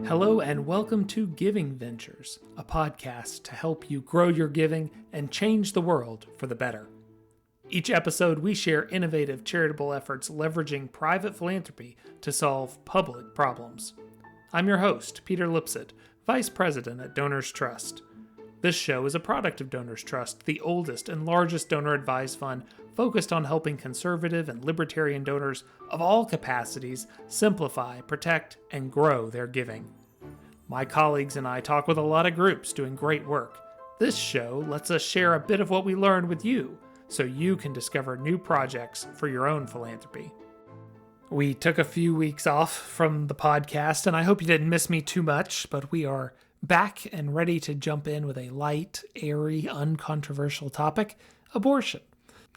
Hello and welcome to Giving Ventures, a podcast to help you grow your giving and change the world for the better. Each episode, we share innovative charitable efforts leveraging private philanthropy to solve public problems. I'm your host, Peter Lipsett, Vice President at DonorsTrust. This show is a product of DonorsTrust, the oldest and largest donor-advised fund focused on helping conservative and libertarian donors of all capacities simplify, protect, and grow their giving. My colleagues and I talk with a lot of groups doing great work. This show lets us share a bit of what we learned with you, so you can discover new projects for your own philanthropy. We took a few weeks off from the podcast, and I hope you didn't miss me too much, but we are back and ready to jump in with a light, airy, uncontroversial topic: abortion.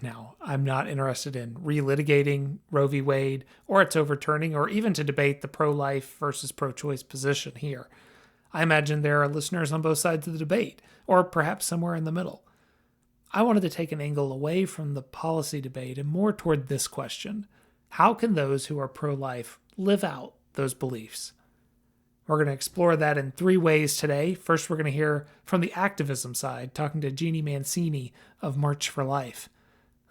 Now, I'm not interested in relitigating Roe v. Wade or its overturning, or even to debate the pro-life versus pro-choice position here. I imagine there are listeners on both sides of the debate, or perhaps somewhere in the middle. I wanted to take an angle away from the policy debate and more toward this question: how can those who are pro-life live out those beliefs? We're going to explore that in three ways today. First, we're going to hear from the activism side, talking to Jeanne Mancini of March for Life.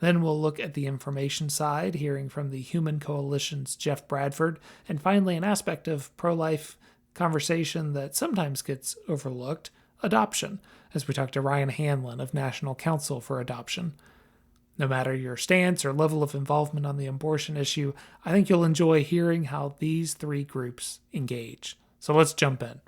Then we'll look at the information side, hearing from the Human Coalition's Jeff Bradford, and finally an aspect of pro-life conversation that sometimes gets overlooked: adoption, as we talk to Ryan Hanlon of National Council for Adoption. No matter your stance or level of involvement on the abortion issue, I think you'll enjoy hearing how these three groups engage. So let's jump in.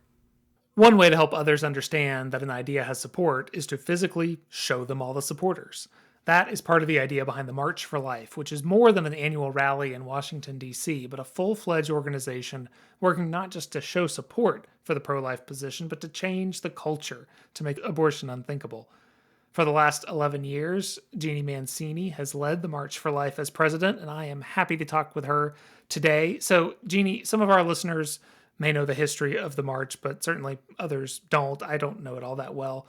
One way to help others understand that an idea has support is to physically show them all the supporters. That is part of the idea behind the March for Life, which is more than an annual rally in Washington, D.C., but a full-fledged organization working not just to show support for the pro-life position, but to change the culture to make abortion unthinkable. For the last 11 years, Jeanne Mancini has led the March for Life as president, and I am happy to talk with her today. So, Jeanne, some of our listeners may know the history of the march, but certainly others don't. I don't know it all that well.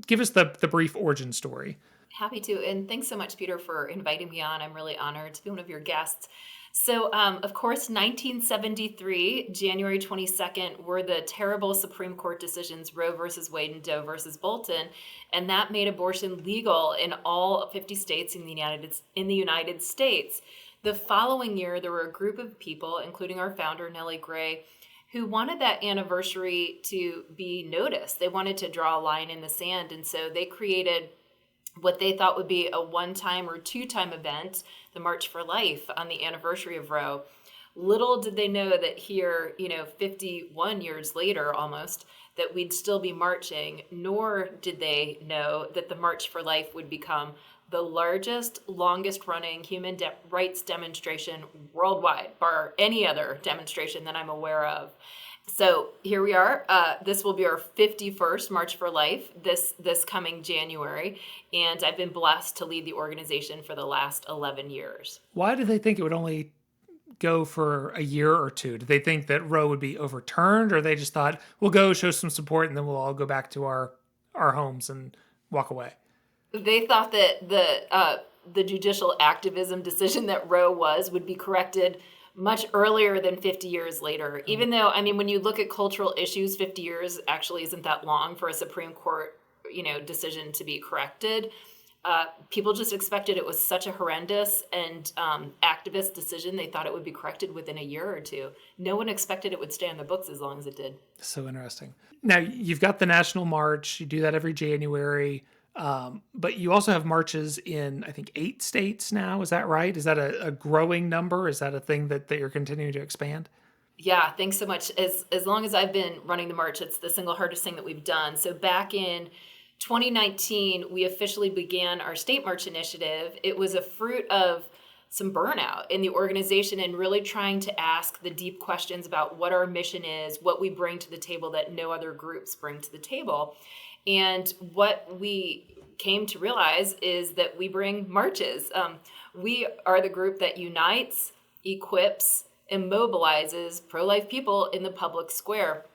Give us the brief origin story. Happy to, and thanks so much, Peter, for inviting me on. I'm really honored to be one of your guests. So, of course, 1973, January 22nd, were the terrible Supreme Court decisions, Roe versus Wade and Doe versus Bolton, and that made abortion legal in all 50 states in the United States. The following year, there were a group of people, including our founder, Nellie Gray, who wanted that anniversary to be noticed. They wanted to draw a line in the sand, and so they created what they thought would be a one-time or two-time event, the March for Life, on the anniversary of Roe. Little did they know that here, 51 years later almost, that we'd still be marching, nor did they know that the March for Life would become the largest, longest-running human rights demonstration worldwide, bar any other demonstration that I'm aware of. So here we are. This will be our 51st March for Life this coming January, and I've been blessed to lead the organization for the last 11 years. Why did they think it would only go for a year or two? Did they think that Roe would be overturned, or they just thought, we'll go show some support and then we'll all go back to our homes and walk away? They thought that the judicial activism decision that Roe would be corrected much earlier than 50 years later. Even though, when you look at cultural issues, 50 years actually isn't that long for a Supreme Court, decision to be corrected. People just expected it was such a horrendous and activist decision. They thought it would be corrected within a year or two. No one expected it would stay on the books as long as it did. So interesting. Now, you've got the National March. You do that every January. But you also have marches in, I think, 8 states now. Is that right? Is that a growing number? Is that a thing that you're continuing to expand? Yeah, thanks so much. As long as I've been running the march, it's the single hardest thing that we've done. So back in 2019, we officially began our State March initiative. It was a fruit of some burnout in the organization and really trying to ask the deep questions about what our mission is, what we bring to the table that no other groups bring to the table. And what we came to realize is that we bring marches. We are the group that unites, equips, and mobilizes pro-life people in the public square.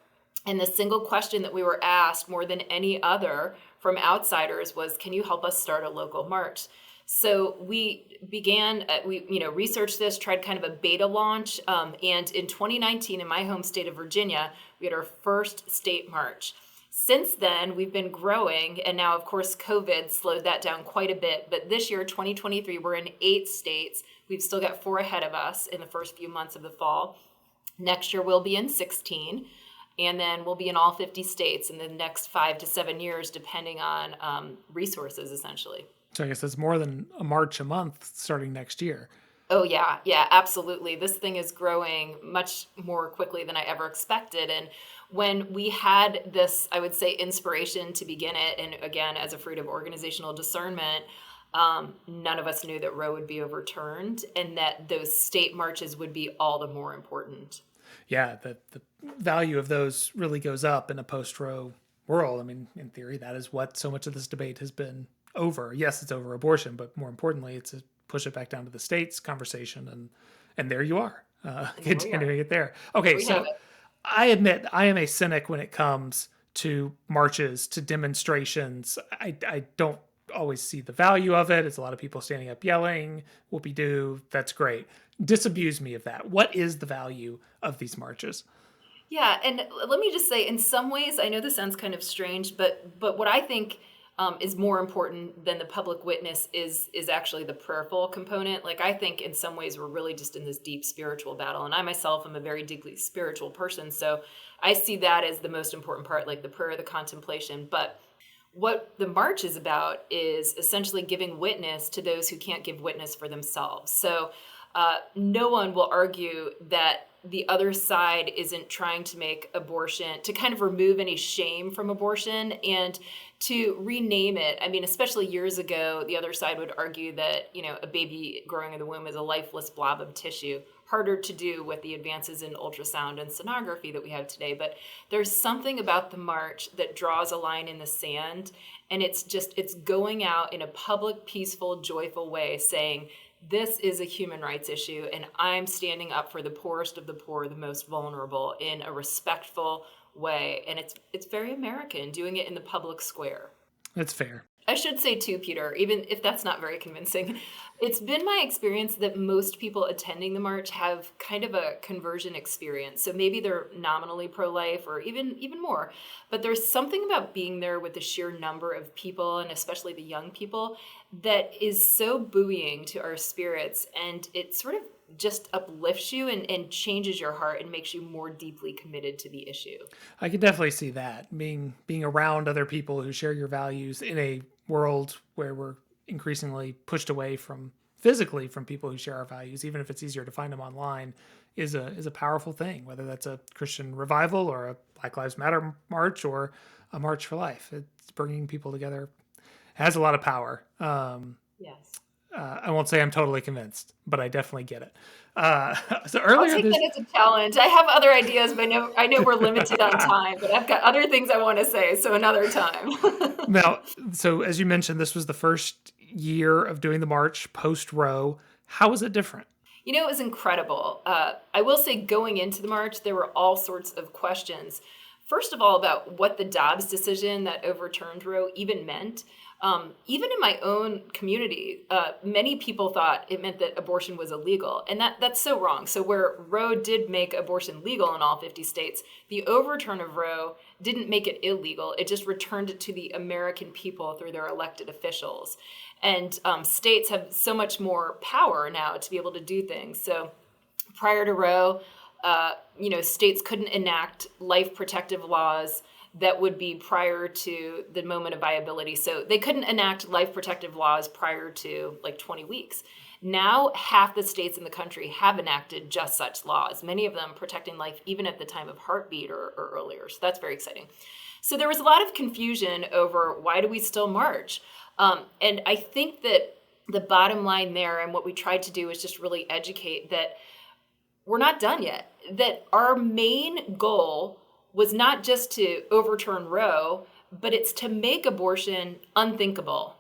And the single question that we were asked more than any other from outsiders was, can you help us start a local march? So we began, we researched this, tried kind of a beta launch, and in 2019, in my home state of Virginia, we had our first state march. Since then, we've been growing, and now, of course, COVID slowed that down quite a bit. But this year, 2023, we're in 8 states. We've still got 4 ahead of us in the first few months of the fall. Next year, we'll be in 16, and then we'll be in all 50 states in the next 5 to 7 years, depending on resources, essentially. So I guess that's more than a march a month starting next year. Oh, yeah. Yeah, absolutely. This thing is growing much more quickly than I ever expected. And when we had this, I would say, inspiration to begin it, and again, as a fruit of organizational discernment, none of us knew that Roe would be overturned and that those state marches would be all the more important. Yeah, the value of those really goes up in a post-Roe world. I mean, in theory, that is what so much of this debate has been over. Yes, it's over abortion, but more importantly, it's a push it back down to the states conversation, and there you are, continuing it there. Okay, so I admit I am a cynic when it comes to marches, to demonstrations. I don't always see the value of it. It's a lot of people standing up yelling, whoopee-doo, that's great. Disabuse me of that. What is the value of these marches? Yeah, and let me just say, in some ways, I know this sounds kind of strange, but what I think is more important than the public witness is actually the prayerful component. Like, I think in some ways we're really just in this deep spiritual battle. And I myself am a very deeply spiritual person. So I see that as the most important part, like the prayer, the contemplation. But what the march is about is essentially giving witness to those who can't give witness for themselves. So no one will argue that the other side isn't trying to make abortion, to kind of remove any shame from abortion and to rename it. I mean, especially years ago, the other side would argue that, a baby growing in the womb is a lifeless blob of tissue. Harder to do with the advances in ultrasound and sonography that we have today. But there's something about the march that draws a line in the sand. And it's going out in a public, peaceful, joyful way saying, this is a human rights issue, and I'm standing up for the poorest of the poor, the most vulnerable, in a respectful way. And it's very American, doing it in the public square. That's fair. I should say too, Peter, even if that's not very convincing, it's been my experience that most people attending the march have kind of a conversion experience. So maybe they're nominally pro-life or even more, but there's something about being there with the sheer number of people, and especially the young people, that is so buoying to our spirits, and it sort of just uplifts you and changes your heart and makes you more deeply committed to the issue. I can definitely see that, being around other people who share your values in a world where we're increasingly pushed away physically from people who share our values, even if it's easier to find them online, is a powerful thing, whether that's a Christian revival or a Black Lives Matter march or a March for Life. It's bringing people together. It has a lot of power. Yes. I won't say I'm totally convinced, but I definitely get it. So earlier, I'll take that as a challenge. I have other ideas, but I know we're limited on time, but I've got other things I want to say, so another time. Now, so as you mentioned, this was the first year of doing the march post-Roe. How was it different? It was incredible. I will say, going into the march, there were all sorts of questions. First of all, about what the Dobbs decision that overturned Roe even meant. Even in my own community, many people thought it meant that abortion was illegal. And that's so wrong. So where Roe did make abortion legal in all 50 states, the overturn of Roe didn't make it illegal. It just returned it to the American people through their elected officials. And states have so much more power now to be able to do things. So prior to Roe, states couldn't enact life protective laws that would be prior to the moment of viability. So they couldn't enact life protective laws prior to like 20 weeks. Now, half the states in the country have enacted just such laws, many of them protecting life even at the time of heartbeat or earlier. So that's very exciting. So there was a lot of confusion over why do we still march? And I think that the bottom line there, and what we tried to do, is just really educate that we're not done yet, that our main goal was not just to overturn Roe, but it's to make abortion unthinkable.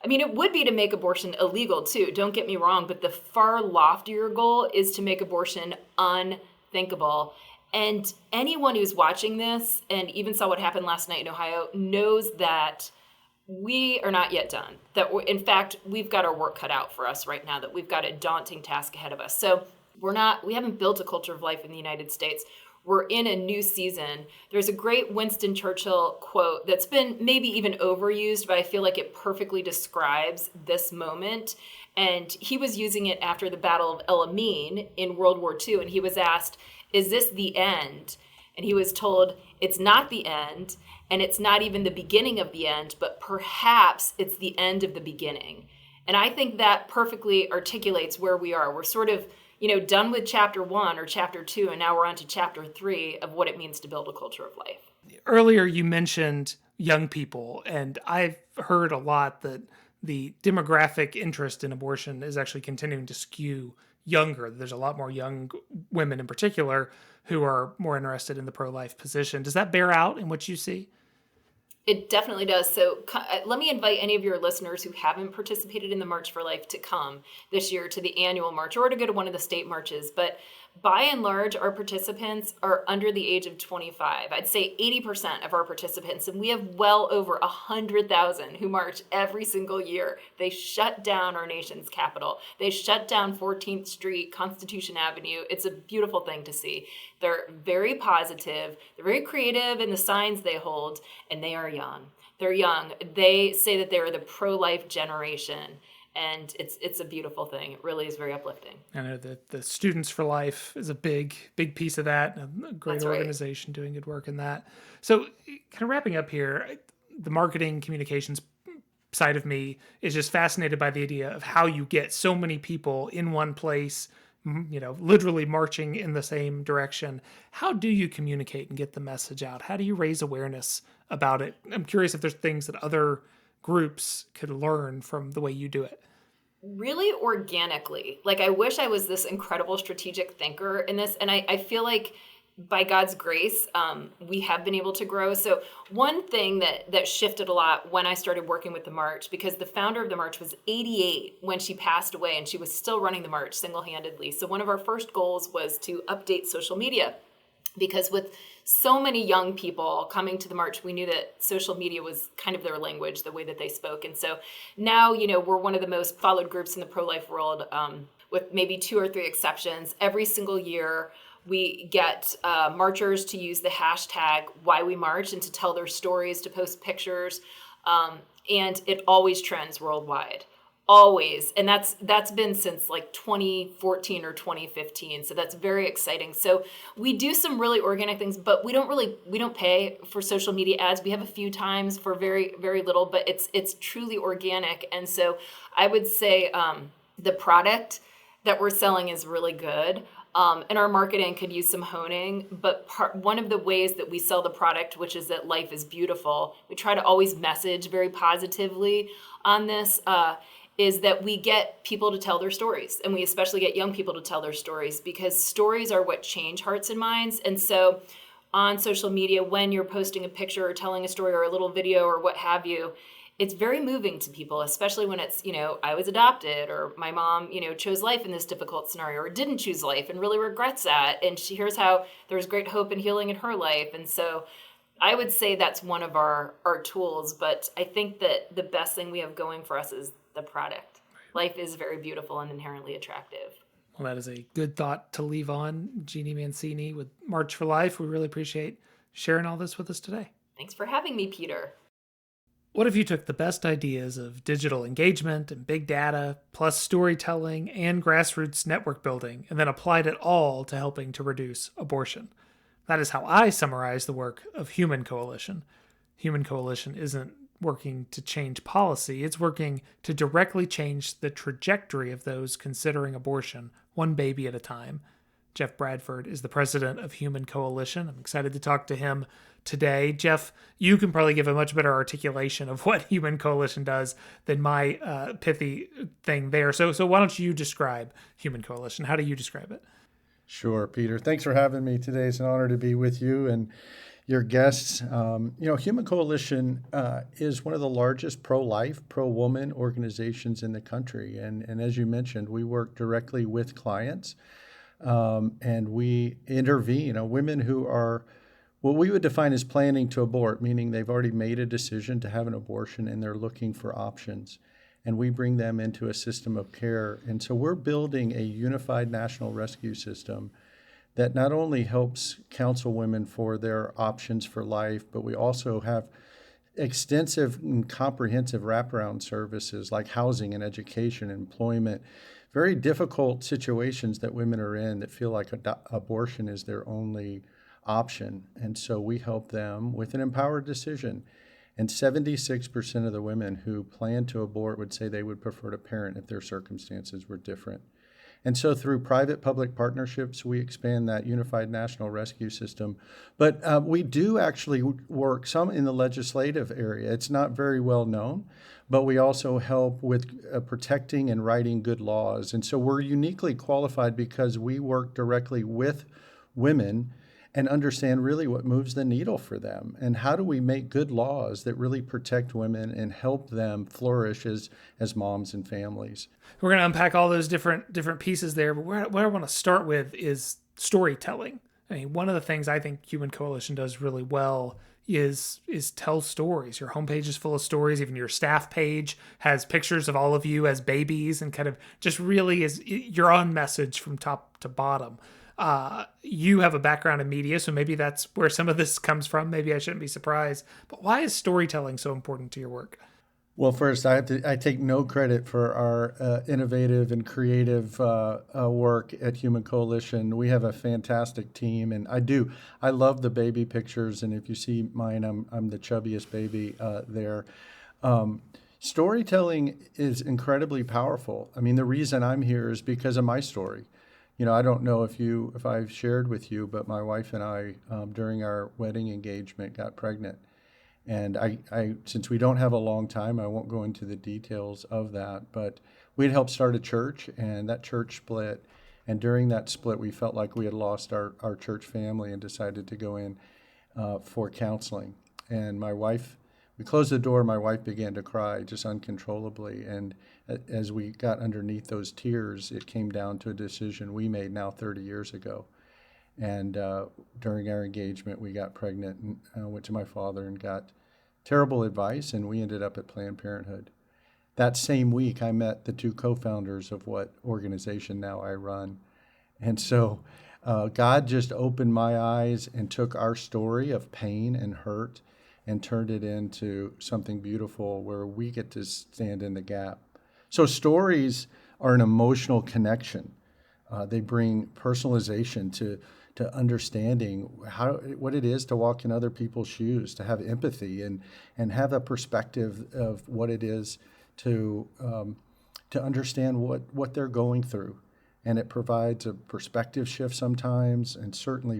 I mean, it would be to make abortion illegal too, don't get me wrong, but the far loftier goal is to make abortion unthinkable. And anyone who's watching this, and even saw what happened last night in Ohio, knows that we are not yet done. In fact, we've got our work cut out for us right now, that we've got a daunting task ahead of us. So we haven't built a culture of life in the United States. We're in a new season. There's a great Winston Churchill quote that's been maybe even overused, but I feel like it perfectly describes this moment. And he was using it after the Battle of El Alamein in World War II. And he was asked, "Is this the end?" And he was told, "It's not the end, and it's not even the beginning of the end, but perhaps it's the end of the beginning." And I think that perfectly articulates where we are. We're sort of, done with chapter 1 or chapter 2, and now we're on to chapter 3 of what it means to build a culture of life. Earlier, you mentioned young people, and I've heard a lot that the demographic interest in abortion is actually continuing to skew younger. There's a lot more young women in particular who are more interested in the pro-life position. Does that bear out in what you see? It definitely does. So let me invite any of your listeners who haven't participated in the March for Life to come this year to the annual march or to go to one of the state marches. But by and large, our participants are under the age of 25. I'd say 80% of our participants, and we have well over 100,000 who march every single year. They shut down our nation's capital. They shut down 14th Street, Constitution Avenue. It's a beautiful thing to see. They're very positive. They're very creative in the signs they hold, and they are young. They're young. They say that they're the pro-life generation. And it's a beautiful thing. It really is very uplifting. I know that the Students for Life is a big piece of that. A great organization doing good work in that. So kind of wrapping up here, the marketing communications side of me is just fascinated by the idea of how you get so many people in one place, literally marching in the same direction. How do you communicate and get the message out? How do you raise awareness about it? I'm curious if there's things that other groups could learn from the way you do it. Really organically. Like, I wish I was this incredible strategic thinker in this. And I feel like by God's grace, we have been able to grow. So one thing that shifted a lot when I started working with the March, because the founder of the March was 88 when she passed away, and she was still running the March single-handedly. So one of our first goals was to update social media, because with so many young people coming to the March, we knew that social media was kind of their language, the way that they spoke. And so now, we're one of the most followed groups in the pro-life world, with maybe 2 or 3 exceptions. Every single year, we get marchers to use the hashtag #WhyWeMarch and to tell their stories, to post pictures. And it always trends worldwide. Always. And that's been since like 2014 or 2015. So that's very exciting. So we do some really organic things, but we don't pay for social media ads. We have a few times for very, very little, but it's truly organic. And so I would say the product that we're selling is really good. And our marketing could use some honing, but one of the ways that we sell the product, which is that life is beautiful, we try to always message very positively on this, is that we get people to tell their stories, and we especially get young people to tell their stories, because stories are what change hearts and minds. And so on social media, when you're posting a picture or telling a story or a little video or what have you, it's very moving to people, especially when it's, I was adopted, or my mom, chose life in this difficult scenario, or didn't choose life and really regrets that. And she hears how there's great hope and healing in her life. And so I would say that's one of our tools. But I think that the best thing we have going for us is the product. Life is very beautiful and inherently attractive. Well, that is a good thought to leave on. Jeanne Mancini with March for Life. We really appreciate sharing all this with us today. Thanks for having me, Peter. What if you took the best ideas of digital engagement and big data, plus storytelling and grassroots network building, and then applied it all to helping to reduce abortion? That is how I summarize the work of Human Coalition. Human Coalition isn't working to change policy, it's working to directly change the trajectory of those considering abortion, one baby at a time. Jeff Bradford is the president of Human Coalition. I'm excited to talk to him today. Jeff, you can probably give a much better articulation of what Human Coalition does than my pithy thing there. So why don't you describe Human Coalition? How do you describe it? Sure, Peter. Thanks for having me today. It's an honor to be with you and your guests. Human Coalition is one of the largest pro-life, pro-woman organizations in the country. And as you mentioned, we work directly with clients and we intervene, women who are what we would define as planning to abort, meaning they've already made a decision to have an abortion and they're looking for options. And we bring them into a system of care. And so we're building a unified national rescue system that not only helps counsel women for their options for life, but we also have extensive and comprehensive wraparound services like housing and education, employment, very difficult situations that women are in that feel like abortion is their only option. And so we help them with an empowered decision. And 76% of the women who plan to abort would say they would prefer to parent if their circumstances were different. And so through private-public partnerships, we expand that unified national rescue system. But we do actually work some in the legislative area. It's not very well known, but we also help with protecting and writing good laws. And so we're uniquely qualified because we work directly with women and understand really what moves the needle for them. And how do we make good laws that really protect women and help them flourish as moms and families? We're going to unpack all those different pieces there, but what I want to start with is storytelling. I mean, one of the things I think Human Coalition does really well is tell stories. Your homepage is full of stories. Even your staff page has pictures of all of you as babies, and kind of just really is your own message from top to bottom. You have a background in media, so maybe that's where some of this comes from. Maybe I shouldn't be surprised. But why is storytelling so important to your work? Well, first, I take no credit for our innovative and creative work at Human Coalition. We have a fantastic team, and I love the baby pictures. And if you see mine, I'm the chubbiest baby there. Storytelling is incredibly powerful. I mean, the reason I'm here is because of my story. You know, I don't know if I've shared with you, but my wife and I, during our wedding engagement, got pregnant. And I since we don't have a long time, I won't go into the details of that, but we'd helped start a church, and that church split. And during that split, we felt like we had lost our church family and decided to go in for counseling. And we closed the door, my wife began to cry just uncontrollably. And as we got underneath those tears, it came down to a decision we made now 30 years ago. And during our engagement, we got pregnant and went to my father and got terrible advice, and we ended up at Planned Parenthood. That same week, I met the two co-founders of what organization now I run. And so God just opened my eyes and took our story of pain and hurt and turned it into something beautiful where we get to stand in the gap. So stories are an emotional connection. They bring personalization to understanding what it is to walk in other people's shoes, to have empathy and have a perspective of what it is to understand what they're going through. And it provides a perspective shift sometimes, and certainly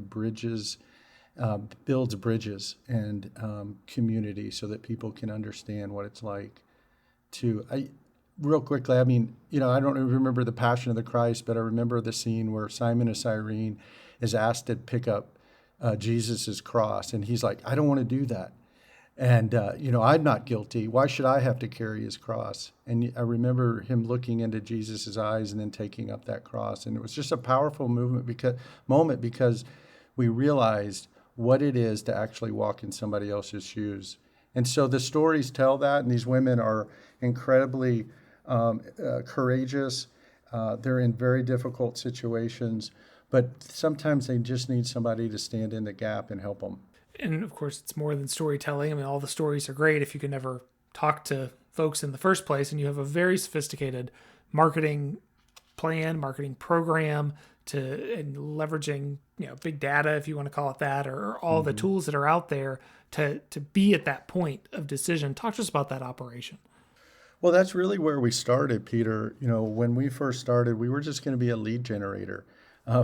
builds bridges and community so that people can understand what it's like real quickly, I mean, I don't remember the Passion of the Christ, but I remember the scene where Simon of Cyrene is asked to pick up Jesus's cross, and he's like, I don't want to do that. And, I'm not guilty. Why should I have to carry his cross? And I remember him looking into Jesus's eyes and then taking up that cross. And it was just a powerful moment because we realized what it is to actually walk in somebody else's shoes. And so the stories tell that, and these women are incredibly courageous. They're in very difficult situations, but sometimes they just need somebody to stand in the gap and help them. And of course, it's more than storytelling. I mean, all the stories are great if you can never talk to folks in the first place, and you have a very sophisticated marketing plan, marketing program and leveraging, big data, if you want to call it that, or all the tools that are out there to be at that point of decision. Talk to us about that operation. Well, that's really where we started, Peter. When we first started, we were just going to be a lead generator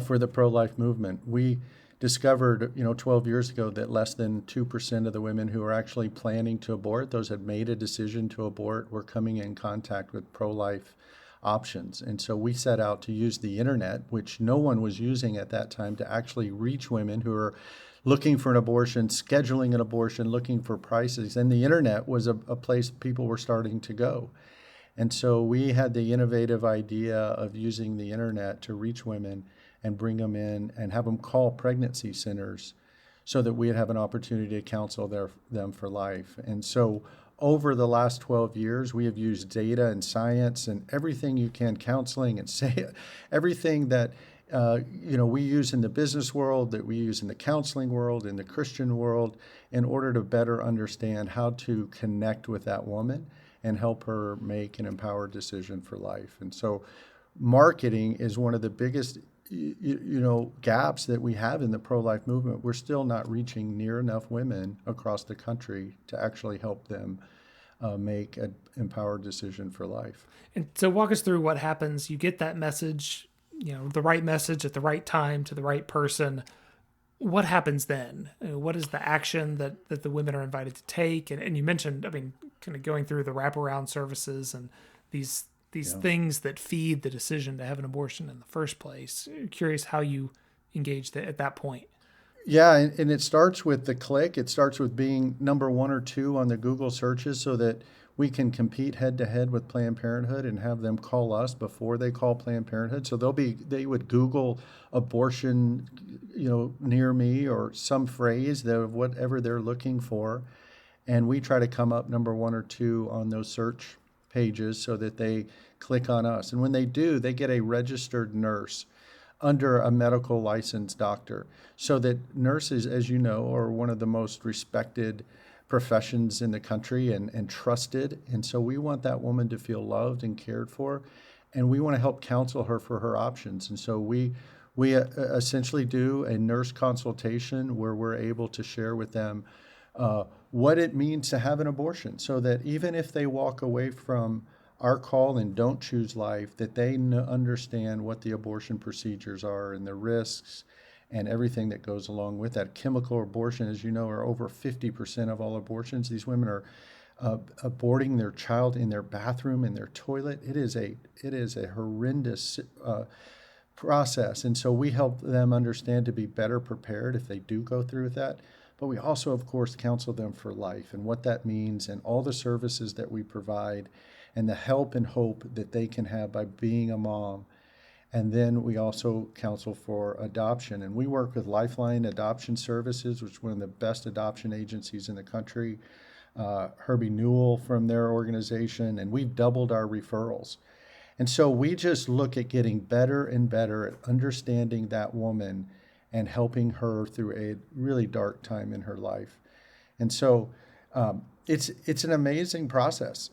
for the pro-life movement. We discovered, 12 years ago that less than 2% of the women who are actually planning to abort, those had made a decision to abort, were coming in contact with pro-life options. And so we set out to use the internet, which no one was using at that time, to actually reach women who are looking for an abortion, scheduling an abortion, looking for prices. And the internet was a place people were starting to go. And so we had the innovative idea of using the internet to reach women and bring them in and have them call pregnancy centers so that we'd have an opportunity to counsel them for life. And so over the last 12 years, we have used data and science and everything you can, counseling and say everything that we use in the business world, that we use in the counseling world, in the Christian world, in order to better understand how to connect with that woman and help her make an empowered decision for life. And so marketing is one of the biggest gaps that we have in the pro-life movement. We're still not reaching near enough women across the country to actually help them make an empowered decision for life. And so walk us through what happens. You get that message, the right message at the right time to the right person. What happens then? What is the action that the women are invited to take? And you mentioned, kind of going through the wraparound services and these things that feed the decision to have an abortion in the first place. Curious how you engaged at that point. Yeah, and it starts with the click. It starts with being number 1 or 2 on the Google searches so that we can compete head to head with Planned Parenthood and have them call us before they call Planned Parenthood. So they would Google abortion, near me or some phrase of whatever they're looking for. And we try to come up number 1 or 2 on those search pages so that they click on us. And when they do, they get a registered nurse under a medical licensed doctor, so that nurses, as you know, are one of the most respected professions in the country and trusted. And so we want that woman to feel loved and cared for, and we want to help counsel her for her options. And so we essentially do a nurse consultation where we're able to share with them what it means to have an abortion, so that even if they walk away from our call and don't choose life, that they understand what the abortion procedures are and the risks and everything that goes along with that. Chemical abortion, as you know, are over 50% of all abortions. These women are aborting their child in their bathroom, in their toilet. It is a horrendous process. And so we help them understand to be better prepared if they do go through with that. But we also, of course, counsel them for life and what that means and all the services that we provide and the help and hope that they can have by being a mom. And then we also counsel for adoption. And we work with Lifeline Adoption Services, which is one of the best adoption agencies in the country, Herbie Newell from their organization, and we've doubled our referrals. And so we just look at getting better and better at understanding that woman and helping her through a really dark time in her life. And so it's an amazing process.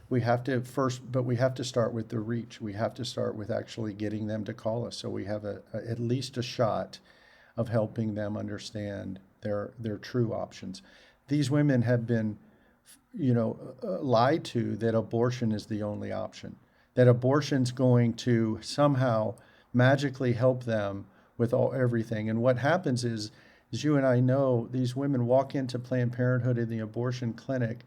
We have to first, but we have to start with the reach. We have to start with actually getting them to call us, so we have at least a shot of helping them understand their true options. These women have been, lied to that abortion is the only option, that abortion's going to somehow magically help them with everything. And what happens is, as you and I know, these women walk into Planned Parenthood in the abortion clinic,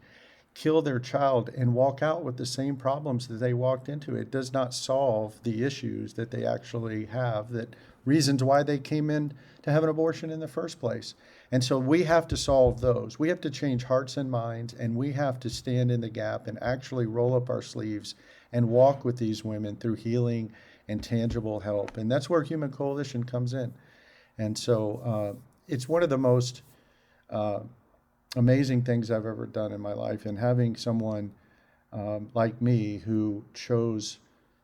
kill their child, and walk out with the same problems that they walked into. It does not solve the issues that they actually have, that reasons why they came in to have an abortion in the first place. And so we have to solve those. We have to change hearts and minds, and we have to stand in the gap and actually roll up our sleeves and walk with these women through healing and tangible help. And that's where Human Coalition comes in. And so it's one of the most amazing things I've ever done in my life. And having someone like me who chose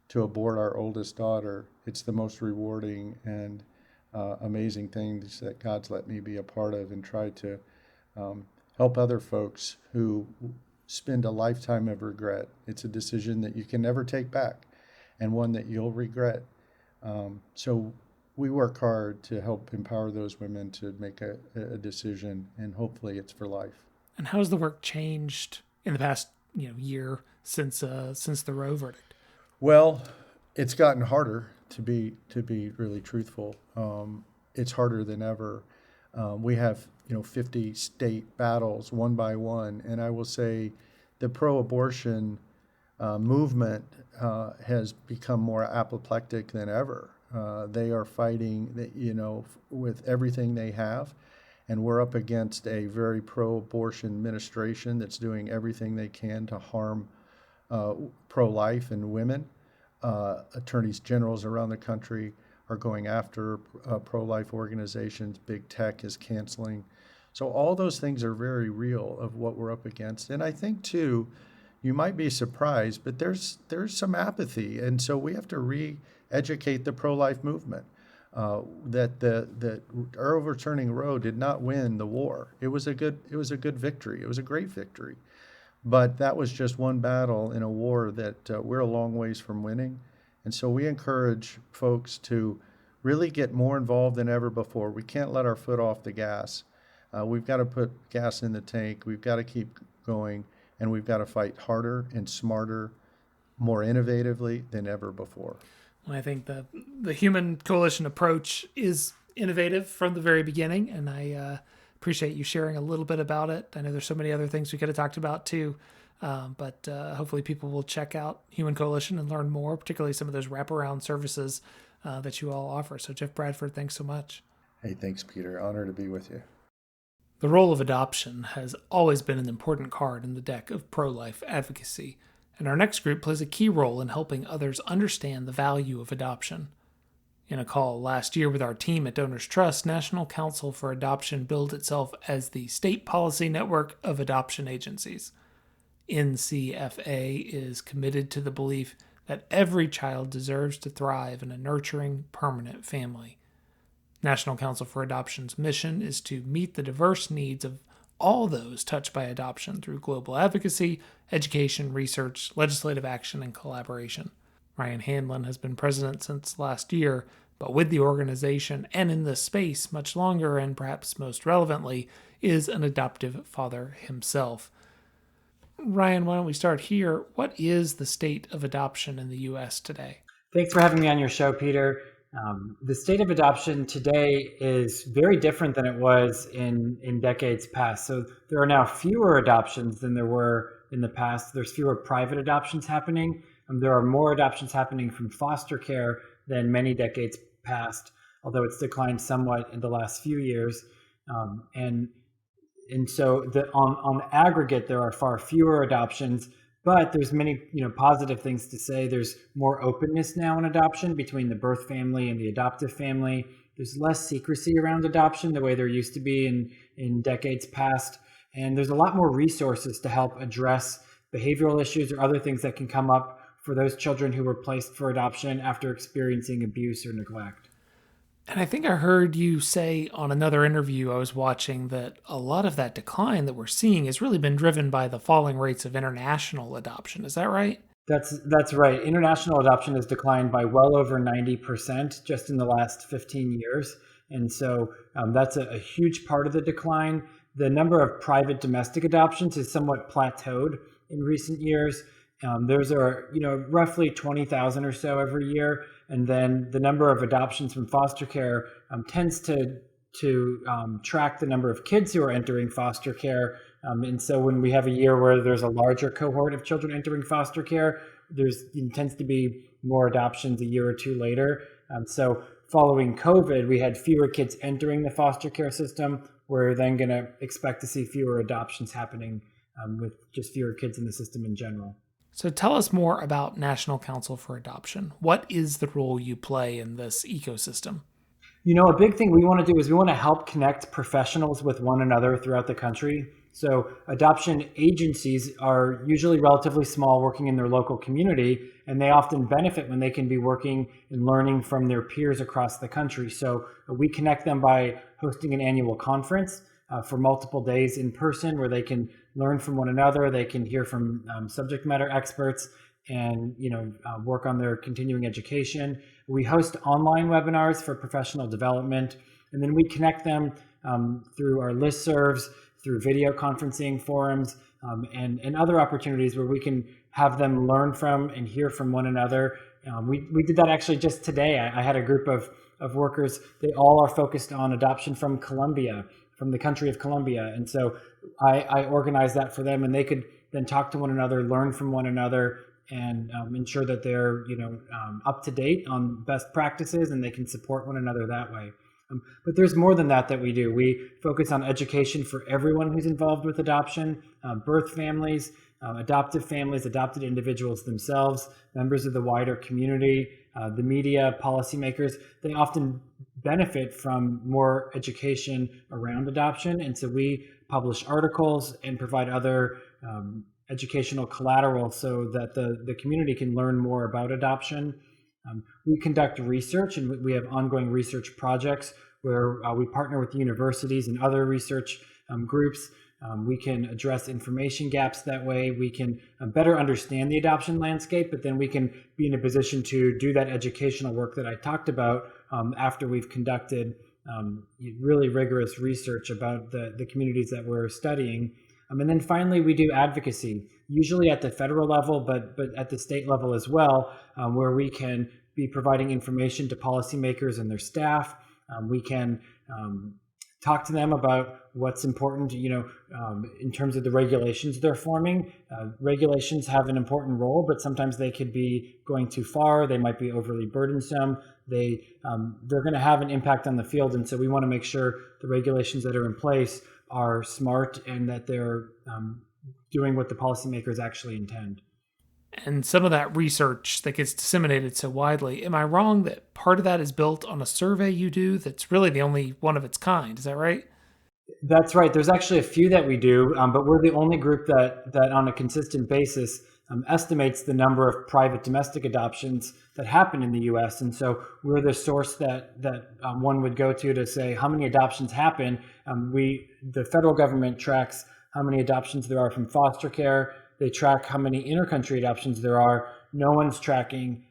to abort our oldest daughter, it's the most rewarding and amazing things that God's let me be a part of, and try to help other folks who spend a lifetime of regret. It's a decision that you can never take back, and one that you'll regret. So we work hard to help empower those women to make a decision, and hopefully it's for life. And how has the work changed in the past year since the Roe verdict? Well, it's gotten harder, to be really truthful. It's harder than ever. We have 50 state battles one by one, and I will say the pro-abortion movement has become more apoplectic than ever. They are fighting, with everything they have, and we're up against a very pro-abortion administration that's doing everything they can to harm pro-life and women. Attorneys generals around the country are going after pro-life organizations. Big tech is canceling. So all those things are very real of what we're up against. And I think too, you might be surprised, but there's some apathy, and so we have to re-educate the pro-life movement. That overturning Roe did not win the war. It was a good victory. It was a great victory, but that was just one battle in a war that we're a long ways from winning. And so we encourage folks to really get more involved than ever before. We can't let our foot off the gas. We've got to put gas in the tank. We've got to keep going, and we've got to fight harder and smarter, more innovatively than ever before. I think the Human Coalition approach is innovative from the very beginning, and I appreciate you sharing a little bit about it. I know there's so many other things we could have talked about too, but hopefully people will check out Human Coalition and learn more, particularly some of those wraparound services that you all offer. So Jeff Bradford, thanks so much. Hey, thanks, Peter. Honor to be with you. The role of adoption has always been an important card in the deck of pro-life advocacy, and our next group plays a key role in helping others understand the value of adoption. In a call last year with our team at DonorsTrust, National Council for Adoption billed itself as the state policy network of adoption agencies. NCFA is committed to the belief that every child deserves to thrive in a nurturing, permanent family. National Council for Adoption's mission is to meet the diverse needs of all those touched by adoption through global advocacy, education, research, legislative action, and collaboration. Ryan Hanlon has been president since last year, but with the organization and in this space much longer, and perhaps most relevantly, is an adoptive father himself. Ryan, why don't we start here? What is the state of adoption in the U.S. today? Thanks for having me on your show, Peter. The state of adoption today is very different than it was in decades past. So there are now fewer adoptions than there were in the past. There's fewer private adoptions happening. There are more adoptions happening from foster care than many decades past, although it's declined somewhat in the last few years. And so on aggregate, there are far fewer adoptions. But there's many, positive things to say. There's more openness now in adoption between the birth family and the adoptive family. There's less secrecy around adoption the way there used to be in decades past. And there's a lot more resources to help address behavioral issues or other things that can come up for those children who were placed for adoption after experiencing abuse or neglect. And I think I heard you say on another interview I was watching that a lot of that decline that we're seeing has really been driven by the falling rates of international adoption. Is that right? That's right. International adoption has declined by well over 90% just in the last 15 years. And so that's a huge part of the decline. The number of private domestic adoptions has somewhat plateaued in recent years. There's roughly 20,000 or so every year. And then the number of adoptions from foster care tends to track the number of kids who are entering foster care. And so when we have a year where there's a larger cohort of children entering foster care, tends to be more adoptions a year or two later. So following COVID, we had fewer kids entering the foster care system. We're then going to expect to see fewer adoptions happening with just fewer kids in the system in general. So tell us more about National Council for Adoption. What is the role you play in this ecosystem? A big thing we want to do is we want to help connect professionals with one another throughout the country. So adoption agencies are usually relatively small, working in their local community, and they often benefit when they can be working and learning from their peers across the country. So we connect them by hosting an annual conference for multiple days in person where they can learn from one another. They can hear from subject matter experts and work on their continuing education. We host online webinars for professional development, and then we connect them through our listservs, through video conferencing forums, and other opportunities where we can have them learn from and hear from one another. We did that actually just today. I had a group of workers. They all are focused on adoption from Colombia, from the country of Colombia. And so I organized that for them, and they could then talk to one another, learn from one another, and ensure that they're up to date on best practices, and they can support one another that way. But there's more than that we do. We focus on education for everyone who's involved with adoption, birth families, adopted individuals themselves, members of the wider community, the media, policymakers, they often benefit from more education around adoption. And so we publish articles and provide other educational collateral so that the community can learn more about adoption. We conduct research, and we have ongoing research projects where we partner with universities and other research groups. We can address information gaps that way. We can better understand the adoption landscape, but then we can be in a position to do that educational work that I talked about after we've conducted really rigorous research about the communities that we're studying. And then finally, we do advocacy, usually at the federal level, but at the state level as well, where we can be providing information to policymakers and their staff. We can talk to them about what's important, in terms of the regulations they're forming. Regulations have an important role, but sometimes they could be going too far. They might be overly burdensome. They're going to have an impact on the field. And so we want to make sure the regulations that are in place are smart and that they're doing what the policymakers actually intend. And some of that research that gets disseminated so widely, am I wrong that part of that is built on a survey you do that's really the only one of its kind? Is that right? That's right. There's actually a few that we do, but we're the only group that on a consistent basis estimates the number of private domestic adoptions that happen in the U.S. And so we're the source that one would go to say how many adoptions happen. The federal government tracks how many adoptions there are from foster care. They track how many intercountry adoptions there are. No one's tracking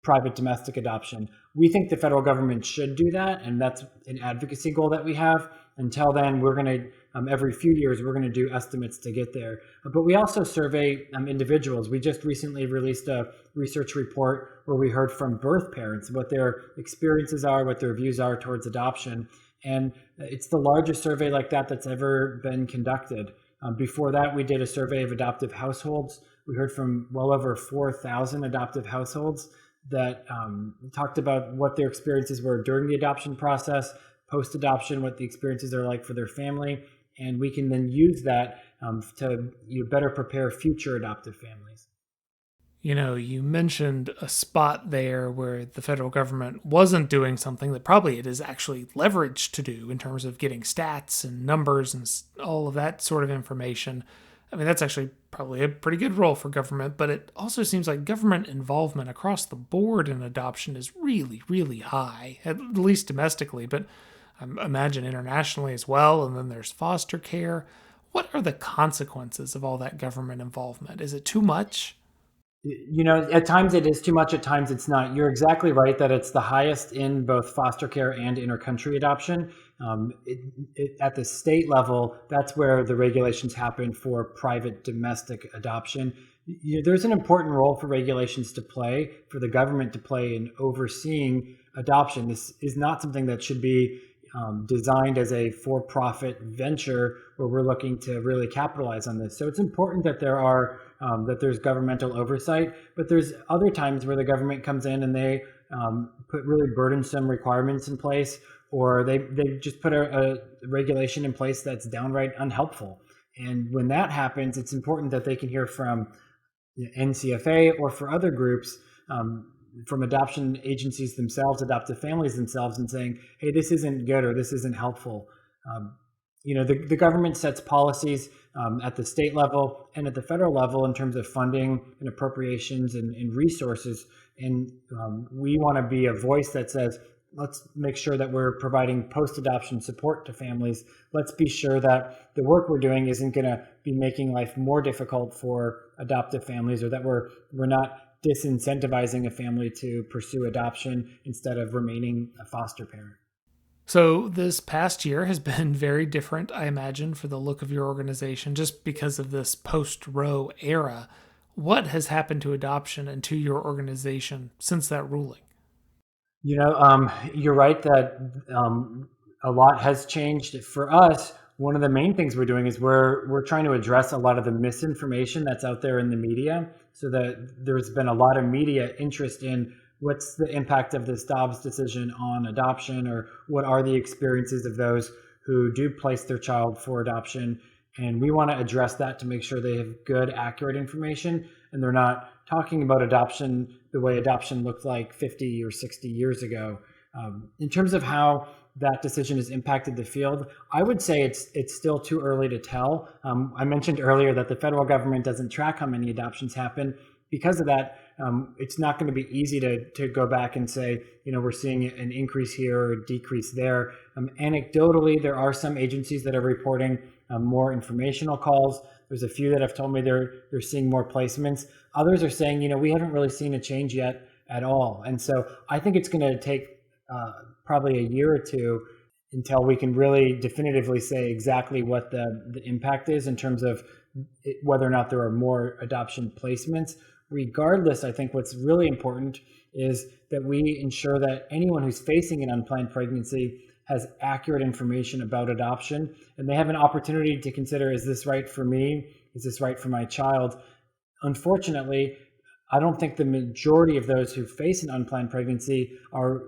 private domestic adoption. We think the federal government should do that, and that's an advocacy goal that we have. Until then, we're going to, every few years, we're going to do estimates to get there. But we also survey individuals. We just recently released a research report where we heard from birth parents, what their experiences are, what their views are towards adoption. And it's the largest survey like that that's ever been conducted. Before that, we did a survey of adoptive households. We heard from well over 4,000 adoptive households that talked about what their experiences were during the adoption process, post-adoption, what the experiences are like for their family. And we can then use that to better prepare future adoptive families. You mentioned a spot there where the federal government wasn't doing something that probably it is actually leveraged to do in terms of getting stats and numbers and all of that sort of information. I mean, that's actually probably a pretty good role for government, but it also seems like government involvement across the board in adoption is really, really high, at least domestically, but I imagine internationally as well. And then there's foster care. What are the consequences of all that government involvement? Is it too much? At times it is too much, at times it's not. You're exactly right that it's the highest in both foster care and intercountry adoption. At the state level, that's where the regulations happen for private domestic adoption. There's an important role for regulations to play, for the government to play in overseeing adoption. This is not something that should be designed as a for-profit venture where we're looking to really capitalize on this. So it's important that there's governmental oversight, but there's other times where the government comes in and they put really burdensome requirements in place, or they just put a regulation in place that's downright unhelpful. And when that happens, it's important that they can hear from NCFA or for other groups, from adoption agencies themselves, adoptive families themselves, and saying, hey, this isn't good or this isn't helpful. The government sets policies at the state level and at the federal level in terms of funding and appropriations and resources. And we want to be a voice that says, let's make sure that we're providing post-adoption support to families. Let's be sure that the work we're doing isn't going to be making life more difficult for adoptive families, or that we're not disincentivizing a family to pursue adoption instead of remaining a foster parent. So this past year has been very different, I imagine, for the look of your organization, just because of this post-Roe era. What has happened to adoption and to your organization since that ruling? You're right that a lot has changed. For us, one of the main things we're doing is we're trying to address a lot of the misinformation that's out there in the media, so that there's been a lot of media interest in what's the impact of this Dobbs decision on adoption, or what are the experiences of those who do place their child for adoption. And we want to address that to make sure they have good, accurate information, and they're not talking about adoption the way adoption looked like 50 or 60 years ago. In terms of how that decision has impacted the field, I would say it's still too early to tell. I mentioned earlier that the federal government doesn't track how many adoptions happen. Because of that, it's not going to be easy to go back and say, we're seeing an increase here or a decrease there. Anecdotally, there are some agencies that are reporting more informational calls. There's a few that have told me they're seeing more placements. Others are saying, we haven't really seen a change yet at all. And so I think it's going to take probably a year or two until we can really definitively say exactly what the impact is in terms of whether or not there are more adoption placements. Regardless, I think what's really important is that we ensure that anyone who's facing an unplanned pregnancy has accurate information about adoption, and they have an opportunity to consider, is this right for me? Is this right for my child? Unfortunately, I don't think the majority of those who face an unplanned pregnancy are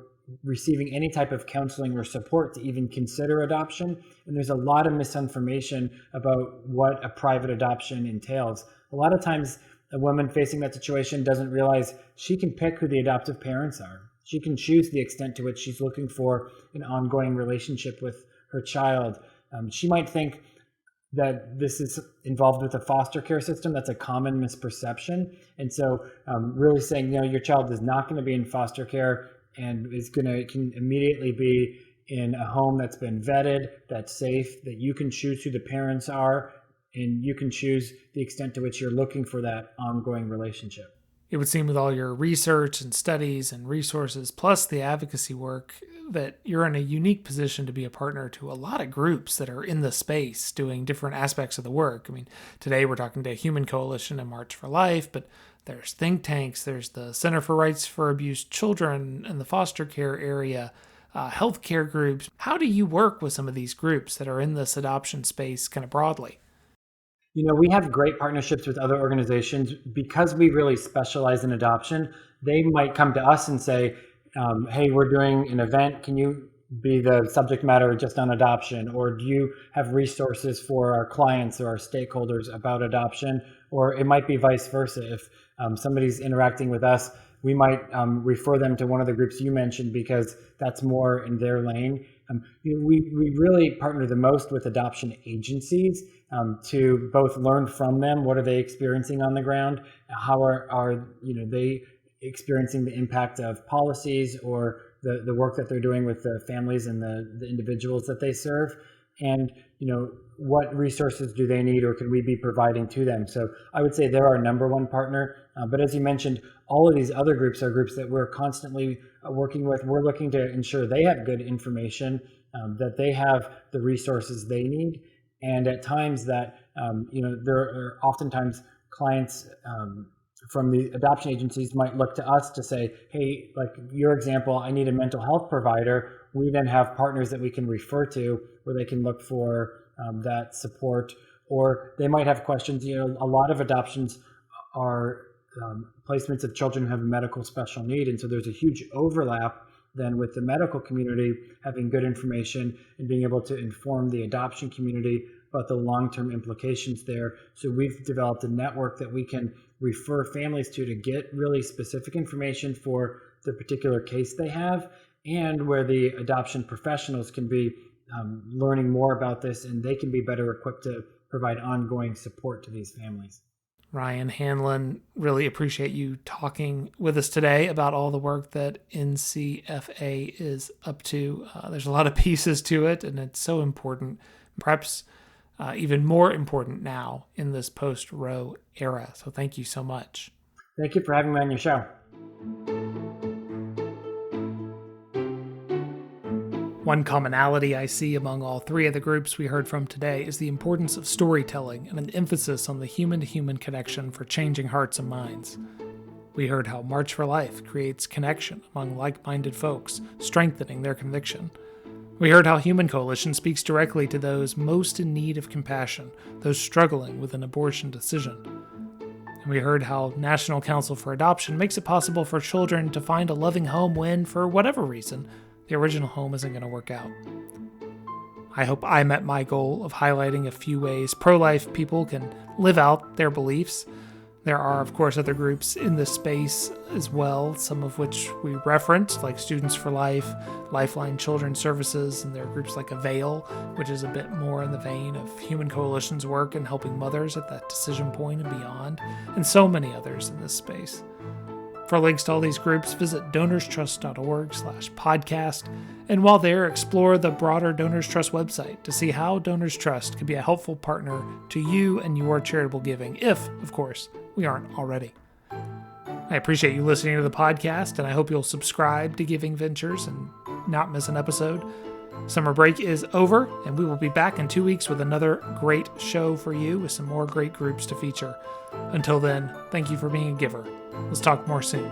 receiving any type of counseling or support to even consider adoption. And there's a lot of misinformation about what a private adoption entails. A lot of times, a woman facing that situation doesn't realize she can pick who the adoptive parents are. She can choose the extent to which she's looking for an ongoing relationship with her child. She might think that this is involved with a foster care system. That's a common misperception. And so really saying, your child is not going to be in foster care and can immediately be in a home that's been vetted, that's safe, that you can choose who the parents are, and you can choose the extent to which you're looking for that ongoing relationship. It would seem with all your research and studies and resources, plus the advocacy work, that you're in a unique position to be a partner to a lot of groups that are in the space doing different aspects of the work. I mean, today we're talking to Human Coalition and March for Life, but there's think tanks, there's the Center for Rights for Abused Children in the foster care area, healthcare groups. How do you work with some of these groups that are in this adoption space kind of broadly? We have great partnerships with other organizations because we really specialize in adoption. They might come to us and say, hey, we're doing an event. Can you be the subject matter just on adoption? Or do you have resources for our clients or our stakeholders about adoption? Or it might be vice versa. If somebody's interacting with us, we might refer them to one of the groups you mentioned because that's more in their lane. We really partner the most with adoption agencies to both learn from them. What are they experiencing on the ground? How are they experiencing the impact of policies or the work that they're doing with the families and the individuals that they serve? And what resources do they need or could we be providing to them? So I would say they're our number one partner. But as you mentioned, all of these other groups are groups that we're constantly working with. We're looking to ensure they have good information, that they have the resources they need. And at times that, there are oftentimes clients from the adoption agencies might look to us to say, hey, like your example, I need a mental health provider. We then have partners that we can refer to where they can look for that support, or they might have questions. A lot of adoptions are placements of children who have a medical special need. And so there's a huge overlap then with the medical community having good information and being able to inform the adoption community about the long-term implications there. So we've developed a network that we can refer families to get really specific information for the particular case they have, and where the adoption professionals can be learning more about this, and they can be better equipped to provide ongoing support to these families. Ryan Hanlon, really appreciate you talking with us today about all the work that NCFA is up to. There's a lot of pieces to it, and it's so important, perhaps even more important now in this post-Roe era. So thank you so much. Thank you for having me on your show. One commonality I see among all three of the groups we heard from today is the importance of storytelling and an emphasis on the human-to-human connection for changing hearts and minds. We heard how March for Life creates connection among like-minded folks, strengthening their conviction. We heard how Human Coalition speaks directly to those most in need of compassion, those struggling with an abortion decision. And we heard how National Council for Adoption makes it possible for children to find a loving home when, for whatever reason, the original home isn't going to work out. I hope I met my goal of highlighting a few ways pro-life people can live out their beliefs. There are, of course, other groups in this space as well, some of which we referenced, like Students for Life, Lifeline Children's Services, and there are groups like Avail, which is a bit more in the vein of Human Coalition's work in helping mothers at that decision point and beyond, and so many others in this space. For links to all these groups, visit DonorsTrust.org/podcast, and while there, explore the broader Donors Trust website to see how Donors Trust can be a helpful partner to you and your charitable giving, if, of course, we aren't already. I appreciate you listening to the podcast, and I hope you'll subscribe to Giving Ventures and not miss an episode. Summer break is over, and we will be back in 2 weeks with another great show for you with some more great groups to feature. Until then, thank you for being a giver. Let's talk more soon.